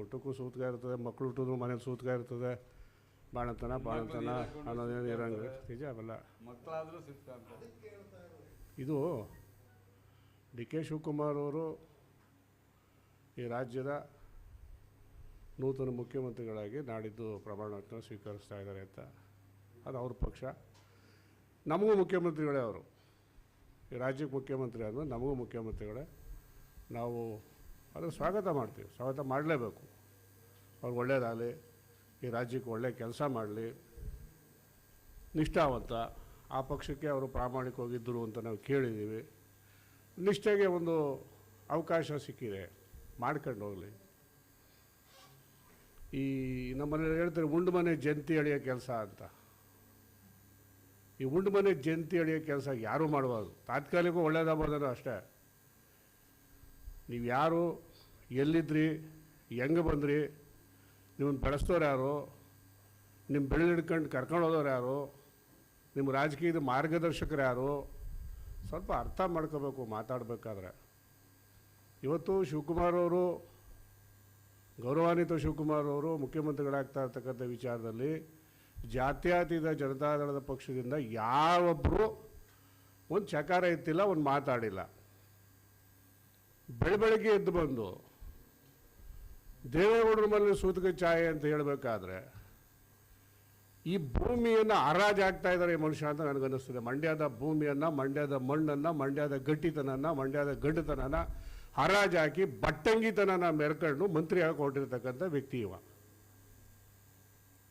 ಊಟಕ್ಕೂ ಸೂತ್ಕ ಇರ್ತದೆ, ಮಕ್ಕಳು ಹುಟ್ಟಿದ್ರು ಮನೇಲಿ ಸೂತ್ಕ ಇರ್ತದೆ, ಬಾಣತನ ಅನ್ನೋದೇನು ಇರಂಗೆ ನಿಜ ಅವೆಲ್ಲ. ಮಕ್ಕಳಾದರೂ ಸಿಗ್ತಾ ಇದು ಡಿ ಕೆ ಶಿವಕುಮಾರ್ ಅವರು ಈ ರಾಜ್ಯದ ನೂತನ ಮುಖ್ಯಮಂತ್ರಿಗಳಾಗಿ ನಾಡಿದ್ದು ಪ್ರಮಾಣ ವಚನ ಸ್ವೀಕರಿಸ್ತಾ ಇದ್ದಾರೆ ಅಂತ. ಅದು ಅವ್ರ ಪಕ್ಷ. ನಮಗೂ ಮುಖ್ಯಮಂತ್ರಿಗಳೇ ಅವರು. ಈ ರಾಜ್ಯಕ್ಕೆ ಮುಖ್ಯಮಂತ್ರಿ ಆದಮೇಲೆ ನಮಗೂ ಮುಖ್ಯಮಂತ್ರಿಗಳೇ. ನಾವು ಅದನ್ನು ಸ್ವಾಗತ ಮಾಡ್ತೀವಿ, ಸ್ವಾಗತ ಮಾಡಲೇಬೇಕು. ಅವ್ರು ಒಳ್ಳೆಯದಾಗಲಿ, ಈ ರಾಜ್ಯಕ್ಕೆ ಒಳ್ಳೆಯ ಕೆಲಸ ಮಾಡಲಿ, ನಿಷ್ಠಾವಂತ, ಆ ಪಕ್ಷಕ್ಕೆ ಅವರು ಪ್ರಾಮಾಣಿಕವಾಗಿದ್ದರು ಅಂತ ನಾವು ಕೇಳಿದ್ದೀವಿ. ನಿಷ್ಠೆಗೆ ಒಂದು ಅವಕಾಶ ಸಿಕ್ಕಿದೆ, ಮಾಡ್ಕೊಂಡು ಹೋಗಲಿ. ಈ ನಮ್ಮನೇಲಿ ಹೇಳ್ತಾರೆ ಉಂಡು ಮನೆ ಜಂತಿ ಎಳೆಯೋ ಕೆಲಸ ಅಂತ. ಈ ಉಂಡು ಮನೆ ಜಂತಿ ಎಳೆಯೋ ಕೆಲಸ ಯಾರೂ ಮಾಡಬಾರ್ದು. ತಾತ್ಕಾಲಿಕ ಒಳ್ಳೇದಾಗ್ಬೋದೇನೋ ಅಷ್ಟೇ. ನೀವು ಯಾರು, ಎಲ್ಲಿದ್ರಿ, ಹೆಂಗೆ ಬಂದ್ರಿ, ನಿಮ್ಮನ್ನು ಬೆಳೆಸ್ತವ್ರು ಯಾರು, ನಿಮ್ಮ ಬೆಳೆದಿಡ್ಕೊಂಡು ಕರ್ಕೊಂಡು ಹೋದವ್ರು ಯಾರು, ನಿಮ್ಮ ರಾಜಕೀಯದ ಮಾರ್ಗದರ್ಶಕರು ಯಾರು, ಸ್ವಲ್ಪ ಅರ್ಥ ಮಾಡ್ಕೋಬೇಕು ಮಾತಾಡಬೇಕಾದ್ರೆ. ಇವತ್ತು ಶಿವಕುಮಾರ್ ಅವರು, ಗೌರವಾನ್ವಿತ ಶಿವಕುಮಾರ್ ಅವರು ಮುಖ್ಯಮಂತ್ರಿಗಳಾಗ್ತಾ ಇರ್ತಕ್ಕಂಥ ವಿಚಾರದಲ್ಲಿ ಜಾತ್ಯತೀತ ಜನತಾದಳದ ಪಕ್ಷದಿಂದ ಯಾವೊಬ್ಬರು ಒಂದು ಚಕಾರ ಎತ್ತಿಲ್ಲ, ಒಂದು ಮಾತಾಡಿಲ್ಲ. ಬೆಳಗ್ಗೆ ಎದ್ದು ಬಂದು ದೇವೇಗೌಡರ ಮೇಲೆ ಸೂತಕ ಛಾಯೆ ಅಂತ ಹೇಳಬೇಕಾದ್ರೆ ಈ ಭೂಮಿಯನ್ನು ಹರಾಜು ಹಾಕ್ತಾ ಇದ್ದಾರೆ ಈ ಮನುಷ್ಯ ಅಂತ ನನಗನ್ನಿಸ್ತದೆ. ಮಂಡ್ಯದ ಭೂಮಿಯನ್ನು, ಮಂಡ್ಯದ ಮಣ್ಣನ್ನು, ಮಂಡ್ಯದ ಗಟ್ಟಿತನನ, ಮಂಡ್ಯದ ಗಂಡತನನ ಹರಾಜು ಹಾಕಿ ಬಟ್ಟಂಗಿತನನ ಮೆರ್ಕೊಂಡು ಮಂತ್ರಿ ಆಗಿ ಹೊರಟಿರ್ತಕ್ಕಂಥ ವ್ಯಕ್ತಿ ಇವ.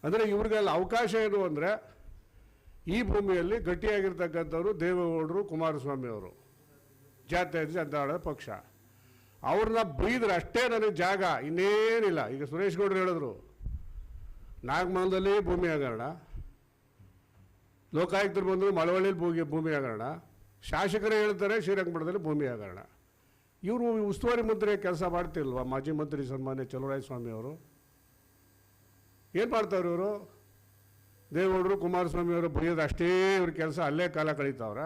ಅಂದರೆ ಇವ್ರಿಗೆಲ್ಲ ಅವಕಾಶ ಏನು ಅಂದರೆ, ಈ ಭೂಮಿಯಲ್ಲಿ ಗಟ್ಟಿಯಾಗಿರ್ತಕ್ಕಂಥವ್ರು ದೇವೇಗೌಡರು, ಕುಮಾರಸ್ವಾಮಿ ಅವರು, ಜಾತ್ಯತೀತ ಜನತಾದಳದ ಪಕ್ಷ. ಅವ್ರನ್ನ ಬೈದ್ರೆ ಅಷ್ಟೇ ನನಗೆ ಜಾಗ, ಇನ್ನೇನಿಲ್ಲ. ಈಗ ಸುರೇಶ್ ಗೌಡರು ಹೇಳಿದ್ರು ನಾಗಮಂಗಲದಲ್ಲಿ ಭೂಮಿ ಹಗರಣ, ಲೋಕಾಯುಕ್ತರು ಬಂದರು ಮಳವಳ್ಳಿಲಿ ಭೂಮಿ ಹಗರಣ, ಶಾಸಕರೇ ಹೇಳ್ತಾರೆ ಶ್ರೀರಂಗಪಟ್ಟಣದಲ್ಲಿ ಭೂಮಿ ಹಗರಣ. ಇವರು ಉಸ್ತುವಾರಿ ಮಂತ್ರಿ ಕೆಲಸ ಮಾಡ್ತಿಲ್ವ? ಮಾಜಿ ಮಂತ್ರಿ ಸನ್ಮಾನ್ಯ ಚಲುವರಾಯಸ್ವಾಮಿ ಅವರು ಏನು ಮಾಡ್ತಾವ್ರು? ಇವರು ದೇವೇಗೌಡರು, ಕುಮಾರಸ್ವಾಮಿ ಅವರು ಬೈಯೋದು ಅಷ್ಟೇ ಇವ್ರ ಕೆಲಸ, ಅಲ್ಲೇ ಕಾಲ ಕಳೀತಾವ್ರ.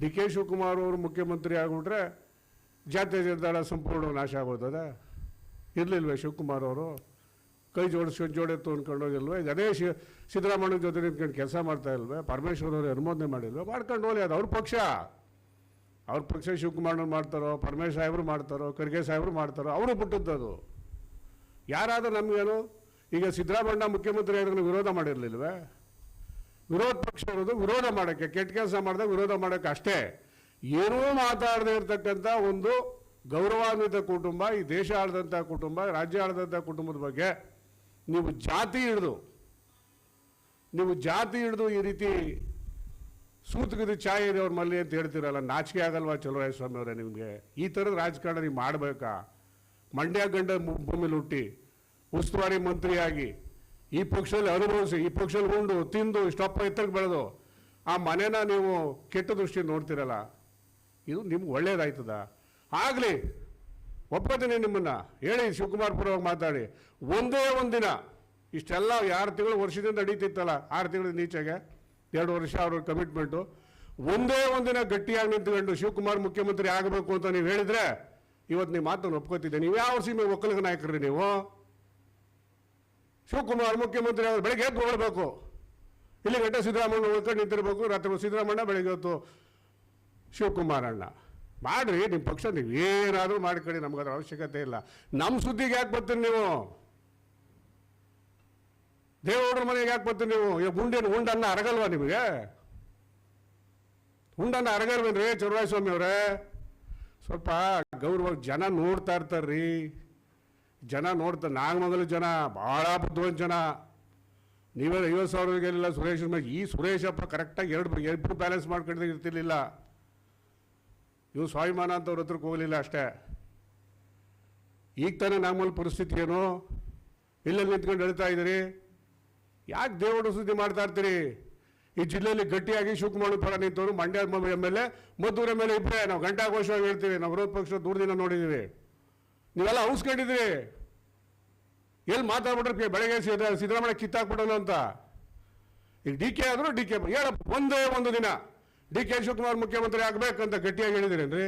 ಡಿ ಕೆ ಶಿವಕುಮಾರ್ ಅವರು ಮುಖ್ಯಮಂತ್ರಿ ಆಗಿಬಿಟ್ರೆ ಜಾತ್ಯತೀತ ಜನತಾದಳ ಸಂಪೂರ್ಣ ನಾಶ ಆಗೋದದ? ಇರಲಿಲ್ವೇ ಶಿವಕುಮಾರ್ ಅವರು? ಕೈ ಜೋಡೆತ್ತು ಅಂದ್ಕೊಂಡು ಹೋಗಿಲ್ವೇ? ಅದೇ ಸಿದ್ದರಾಮಯ್ಯ ಜೊತೆ ನಿಂತ್ಕೊಂಡು ಕೆಲಸ ಮಾಡ್ತಾ ಇಲ್ವೇ? ಪರಮೇಶ್ವರ್ ಅವರು ಅನುಮೋದನೆ ಮಾಡಿಲ್ವೇ? ಮಾಡ್ಕೊಂಡು ಹೋಗಲಿ, ಅದು ಅವ್ರ ಪಕ್ಷ. ಅವ್ರ ಪಕ್ಷ ಶಿವಕುಮಾರ್ನವ್ರು ಮಾಡ್ತಾರೋ, ಪರಮೇಶ್ ಸಾಹೇಬರು ಮಾಡ್ತಾರೋ, ಖರ್ಗೆ ಸಾಹೇಬರು ಮಾಡ್ತಾರೋ, ಅವರು ಬಿಟ್ಟದ್ದು. ಯಾರಾದರೂ ನಮಗೇನು? ಈಗ ಸಿದ್ದರಾಮಯ್ಯ ಮುಖ್ಯಮಂತ್ರಿ ಆದ್ರೆ ವಿರೋಧ ಮಾಡಿರಲಿಲ್ವೇ? ವಿರೋಧ ಪಕ್ಷ ಇರೋದು ವಿರೋಧ ಮಾಡೋಕ್ಕೆ, ಕೆಟ್ಟ ಕೆಲಸ ಮಾಡಿದಾಗ ವಿರೋಧ ಮಾಡೋಕ್ಕೆ ಅಷ್ಟೇ. ಏನೂ ಮಾತಾಡದೇ ಇರತಕ್ಕಂಥ ಒಂದು ಗೌರವಾನ್ವಿತ ಕುಟುಂಬ, ಈ ದೇಶ ಆಳಿದಂಥ ಕುಟುಂಬ, ರಾಜ್ಯ ಆಳಿದಂಥ ಕುಟುಂಬದ ಬಗ್ಗೆ ನೀವು ಜಾತಿ ಹಿಡಿದು ಈ ರೀತಿ ಸೂತಕದ ಛಾಯೆ ಇದೆ ಅವ್ರ ಮಲ್ಲಿ ಅಂತ ಹೇಳ್ತೀರಲ್ಲ, ನಾಚಿಕೆ ಆಗಲ್ವಾ ಚಲುವರಾಯಸ್ವಾಮಿ ಅವರೇ ನಿಮಗೆ? ಈ ಥರದ ರಾಜಕಾರಣ ನೀವು ಮಾಡಬೇಕಾ? ಮಂಡ್ಯ ಗಂಡ ಭೂಮಿಲಿ ಹುಟ್ಟಿ ಉಸ್ತುವಾರಿ ಮಂತ್ರಿಯಾಗಿ ಈ ಪಕ್ಷದಲ್ಲಿ ಅನುಭವಿಸಿ, ಈ ಪಕ್ಷದಲ್ಲಿ ಉಂಡು ತಿಂದು ಇಷ್ಟಪ್ಪ ಎತ್ತರಕ್ಕೆ ಬೆಳೆದು ಆ ಮನೆನ ನೀವು ಕೆಟ್ಟ ದೃಷ್ಟಿ ನೋಡ್ತಿರಲ್ಲ, ಇದು ನಿಮ್ಗೆ ಒಳ್ಳೇದಾಯ್ತದ? ಆಗಲಿ, ಒಪ್ಪತ್ತೀನಿ ನಿಮ್ಮನ್ನು. ಹೇಳಿ ಶಿವಕುಮಾರ್ ಪರವಾಗಿ ಮಾತಾಡಿ. ಒಂದೇ ಒಂದಿನ ಇಷ್ಟೆಲ್ಲ 6 ತಿಂಗಳು ವರ್ಷದಿಂದ ನಡೀತಿತ್ತಲ್ಲ, 6 ತಿಂಗಳಿಂದ ಈಚೆಗೆ 2 ವರ್ಷ ಅವ್ರ ಕಮಿಟ್ಮೆಂಟು. ಒಂದೇ ಒಂದಿನ ಗಟ್ಟಿಯಾಗಿ ನಿಂತ್ಕೊಂಡು ಶಿವಕುಮಾರ್ ಮುಖ್ಯಮಂತ್ರಿ ಆಗಬೇಕು ಅಂತ ನೀವು ಹೇಳಿದರೆ ಇವತ್ತು ನೀವು ಮಾತನ್ನು ಒಪ್ಕೋತಿದ್ದೆ. ನೀವು ಯಾವ ಸೀಮೆ ಒಕ್ಕಲಿಗ ನಾಯಕರು ನೀವು? ಶಿವಕುಮಾರ್ ಮುಖ್ಯಮಂತ್ರಿ ಆದ್ರೆ ಬೆಳಗ್ಗೆ ಎದ್ದು ಹೊರಡಬೇಕು, ಇಲ್ಲಿ ಗಂಟೆ ಸಿದ್ದರಾಮಯ್ಯ ಉಳ್ಕೊಂಡು ನಿಂತಿರಬೇಕು, ರಾತ್ರಿ ಸಿದ್ದರಾಮಯ್ಯ, ಬೆಳಗ್ಗೆ ಹೊತ್ತು ಶಿವಕುಮಾರ್ ಅಣ್ಣ. ಮಾಡಿರಿ ನಿಮ್ಮ ಪಕ್ಷ, ನೀವು ಏನಾದರೂ ಮಾಡ್ಕೊಳ್ಳಿ, ನಮಗದ್ರ ಅವಶ್ಯಕತೆ ಇಲ್ಲ. ನಮ್ಮ ಸುದ್ದಿಗೆ ಯಾಕೆ ಬರ್ತೀರಿ ನೀವು? ದೇವೇಗೌಡರ ಮನೆಗೆ ಯಾಕೆ ಬರ್ತೀರಿ ನೀವು? ಉಂಡನ್ನ ಅರಗಲ್ವಾ ನಿಮಗೆ? ಉಂಡನ್ನ ಅರಗಲ್ವೇನ್ರಿ ಚಲುವರಾಯಸ್ವಾಮಿ ಅವರೇ? ಸ್ವಲ್ಪ ಗೌರವ. ಜನ ನೋಡ್ತಾ ಇರ್ತಾರ್ರಿ, ಜನ ನೋಡ್ತಾರೆ. ನಾಗಮಂಗಲ ಜನ ಭಾಳ ಬುದ್ಧಿವಂತ ಜನ. ನೀವೇ 50,000 ಗೆಲ್ಲ ಸುರೇಶ್. ಈ ಸುರೇಶಪ್ಪ ಕರೆಕ್ಟಾಗಿ ಎರಡು ಬ್ಯಾಲೆನ್ಸ್ ಮಾಡ್ಕೊಂಡು ಇರ್ತಿರ್ಲಿಲ್ಲ. ಇವು ಸ್ವಾಭಿಮಾನ ಅಂತ ಅವ್ರ ಹತ್ರಕ್ಕೆ ಹೋಗಲಿಲ್ಲ ಅಷ್ಟೇ. ಈಗ ತಾನೇ ನಾಗಮಂಗಲ ಪರಿಸ್ಥಿತಿ ಏನು? ಇಲ್ಲೆಲ್ಲಿ ನಿಂತ್ಕೊಂಡು ಹೇಳ್ತಾ ಇದ್ದೀರಿ? ಯಾಕೆ ದೇವೇಗೌಡ ಸುದ್ದಿ ಮಾಡ್ತಾ ಇರ್ತೀರಿ? ಈ ಜಿಲ್ಲೆಯಲ್ಲಿ ಗಟ್ಟಿಯಾಗಿ ಶಿವಕುಮಾರ್ ಪರ ನಿಂತವರು ಮಂಡ್ಯ MLA, ಮದ್ದೂರು MLA ಇಬ್ಬರೇ. ನಾವು ಗಂಟಾಘೋಷವಾಗಿ ಹೇಳ್ತೀವಿ, ನಾವು ವಿರೋಧ ಪಕ್ಷ ದೂರದಿಂದ ನೋಡಿದ್ದೀವಿ. ನೀವೆಲ್ಲ ಔಸ್ಕೊಂಡಿದ್ದೀರಿ. ಎಲ್ಲಿ ಮಾತಾಡ್ಬಿಟ್ರೆ ಬೆಳಗ್ಗೆ ಸಿದ್ದರಾಮಯ್ಯ ಕಿತ್ತಾಕ್ಬಿಡೋಣ ಅಂತ. ಈಗ ಡಿ ಕೆ ಆದರೂ ಡಿ ಕೆ ಹೇಳಪ್ಪ, ಒಂದೇ ಒಂದು ದಿನ ಡಿ ಕೆ ಶಿವಕುಮಾರ್ ಮುಖ್ಯಮಂತ್ರಿ ಆಗಬೇಕಂತ ಗಟ್ಟಿಯಾಗಿ ಹೇಳಿದಿರೇನ್ರಿ?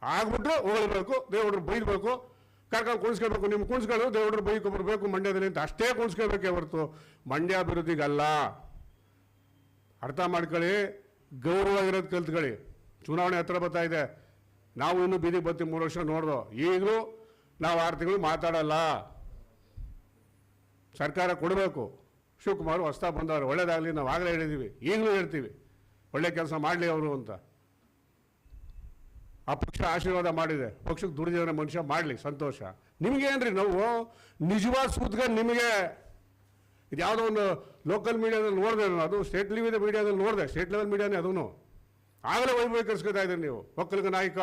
ಆಗ್ಬಿಟ್ರು ಹೊಗಳಬೇಕು, ದೇವೇಗೌಡರು ಬೈದಬೇಕು, ಕರ್ಕೊಂಡು ಕುಣಿಸ್ಕೋಬೇಕು, ನಿಮ್ಗೆ ಕುಣಿಸ್ಕೊಳ್ಳೋದು ದೇವ್ರ ಬೈಕ್ ಬರಬೇಕು ಮಂಡ್ಯದಲ್ಲಿ ಅಂತ ಅಷ್ಟೇ ಕುಣಿಸ್ಕೋಬೇಕೇ ಹೊರತು ಮಂಡ್ಯ ಅಭಿವೃದ್ಧಿಗಲ್ಲ. ಅರ್ಥ ಮಾಡ್ಕೊಳ್ಳಿ, ಗೌರವವಾಗಿರೋದು ಕಲ್ತ್ಕೊಳ್ಳಿ. ಚುನಾವಣೆ ಹತ್ರ ಬರ್ತಾ ಇದೆ, ನಾವು ಇನ್ನೂ ಬೀದಿಗೆ ಬರ್ತೀವಿ, 3 ವರ್ಷ ನೋಡ್ದೋ. ಈಗಲೂ ನಾವು 6 ತಿಂಗಳು ಮಾತಾಡಲ್ಲ, ಸರ್ಕಾರ ಕೊಡಬೇಕು. ಶಿವಕುಮಾರ್ ಹೊಸ್ತಾ ಬಂದವರು, ಒಳ್ಳೇದಾಗಲಿ, ನಾವು ಆಗಲೇ ಹೇಳಿದ್ದೀವಿ, ಈಗಲೂ ಹೇಳ್ತೀವಿ, ಒಳ್ಳೆ ಕೆಲಸ ಮಾಡಲಿ ಅವರು ಅಂತ. ಆ ಪಕ್ಷ ಆಶೀರ್ವಾದ ಮಾಡಿದೆ, ಪಕ್ಷಕ್ಕೆ ದುಡಿದಿರೋ ಮನುಷ್ಯ ಮಾಡಲಿ, ಸಂತೋಷ. ನಿಮಗೇನ್ರಿ ನಾವು ನಿಜವಾದ ಸೂತ್ಕ ನಿಮಗೆ ಇದು ಯಾವುದೋ ಒಂದು ಲೋಕಲ್ ಮೀಡಿಯಾದಲ್ಲಿ ನೋಡಿದೆ ನಾನು, ಅದು ಸ್ಟೇಟ್ ಲೆವೆಲ್ ಮೀಡಿಯಾದಲ್ಲಿ ನೋಡಿದೆ, ಸ್ಟೇಟ್ ಲೆವೆಲ್ ಮೀಡಿಯಾನೇ ಅದೂ. ಆಗಲೇ ವೈಭವೀಕರಿಸ್ಕೊತಾ ಇದ್ದೀರಿ ನೀವು. ಒಕ್ಕಲಿಗ ನಾಯಕ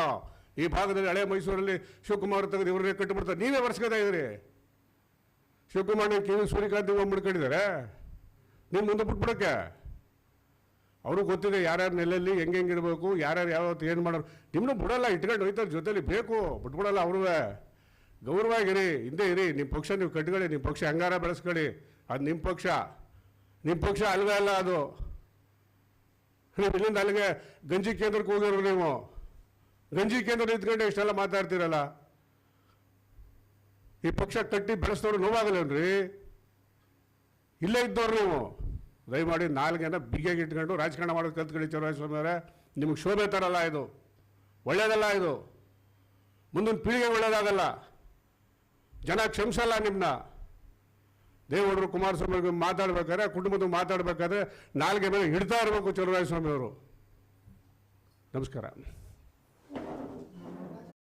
ಈ ಭಾಗದಲ್ಲಿ ಹಳೆ ಮೈಸೂರಲ್ಲಿ ಶಿವಕುಮಾರ್ ತೆಗೆದು ಇವರನ್ನೇ ಕಟ್ಟಿಬಿಡ್ತಾರೆ, ನೀವೇ ಬರ್ಸ್ಕೊತಾ ಇದ್ದೀರಿ. ಶಿವಕುಮಾರ್ ನೀವು ಕಿವಿ ಸೂರ್ಯಕಾಂತ್ ಮುಡ್ಕೊಂಡಿದ್ದಾರೆ, ನೀವು ಮುಂದೆ ಬಿಟ್ಬಿಡೋಕ್ಕೆ. ಅವ್ರಿಗೆ ಗೊತ್ತಿದೆ ಯಾರ್ಯಾರು ನೆಲೆಯಲ್ಲಿ ಹೆಂಗಿರಬೇಕು, ಯಾರ್ಯಾರು ಯಾವತ್ತು ಏನು ಮಾಡೋರು. ನಿಮ್ಮನ್ನು ಬಿಡೋಲ್ಲ, ಇಟ್ಕೊಂಡು ಹೋಯ್ತಾರೆ ಜೊತೆಲಿ, ಬೇಕು ಬಿಟ್ಬಿಡಲ್ಲ. ಅವ್ರವೇ ಗೌರವಾಗಿರಿ, ಹಿಂದೆ ಇರಿ. ನಿಮ್ಮ ಪಕ್ಷ ನೀವು ಕಟ್ಕೊಳ್ಳಿ, ನಿಮ್ಮ ಪಕ್ಷ ಹೆಂಗಾರ ಬೆಳೆಸ್ಕೊಳ್ಳಿ, ಅದು ನಿಮ್ಮ ಪಕ್ಷ. ನಿಮ್ಮ ಪಕ್ಷ ಅಲ್ವೇ ಅಲ್ಲ ಅದು. ನೀವು ಇಲ್ಲಿಂದ ಅಲ್ಲಿಗೆ ಗಂಜಿ ಕೇಂದ್ರಕ್ಕೆ ಹೋಗಿರೋ, ನೀವು ಗಂಜಿ ಕೇಂದ್ರ ನಿಂತ್ಕೊಂಡು ಇಷ್ಟೆಲ್ಲ ಮಾತಾಡ್ತೀರಲ್ಲ. ಈ ಪಕ್ಷ ಕಟ್ಟಿ ಬೆಳೆಸಿದವ್ರು ನೋವಾಗಲ್ಲೇನ್ರಿ? ಇಲ್ಲೇ ಇದ್ದವ್ರು ನೀವು. ದಯಮಾಡಿ ನಾಲ್ಗೆನ ಬಿಗಿಯಾಗಿ ಇಟ್ಕೊಂಡು ರಾಜಕಾರಣ ಮಾಡೋದು ಕಲ್ತ್ಕೊಳ್ಳಿ ಚಲುವರಾಯಸ್ವಾಮಿ ಅವರೇ. ನಿಮಗೆ ಶೋಭೆ ತರಲ್ಲ, ಇದು ಒಳ್ಳೇದಲ್ಲ, ಇದು ಮುಂದಿನ ಪೀಳಿಗೆ ಒಳ್ಳೇದಾಗಲ್ಲ. ಜನ ಕ್ಷಮಿಸಲ್ಲ ನಿಮ್ಮನ್ನ. ದೇವೇಗೌಡರು ಕುಮಾರಸ್ವಾಮಿ ಮಾತಾಡ್ಬೇಕಾದ್ರೆ, ಕುಟುಂಬದ ಮಾತಾಡಬೇಕಾದ್ರೆ ನಾಲ್ಗೆ ಮೇಲೆ ಹಿಡ್ತಾ ಇರಬೇಕು ಚಲುವರಾಯಸ್ವಾಮಿ ಅವರು. ನಮಸ್ಕಾರ.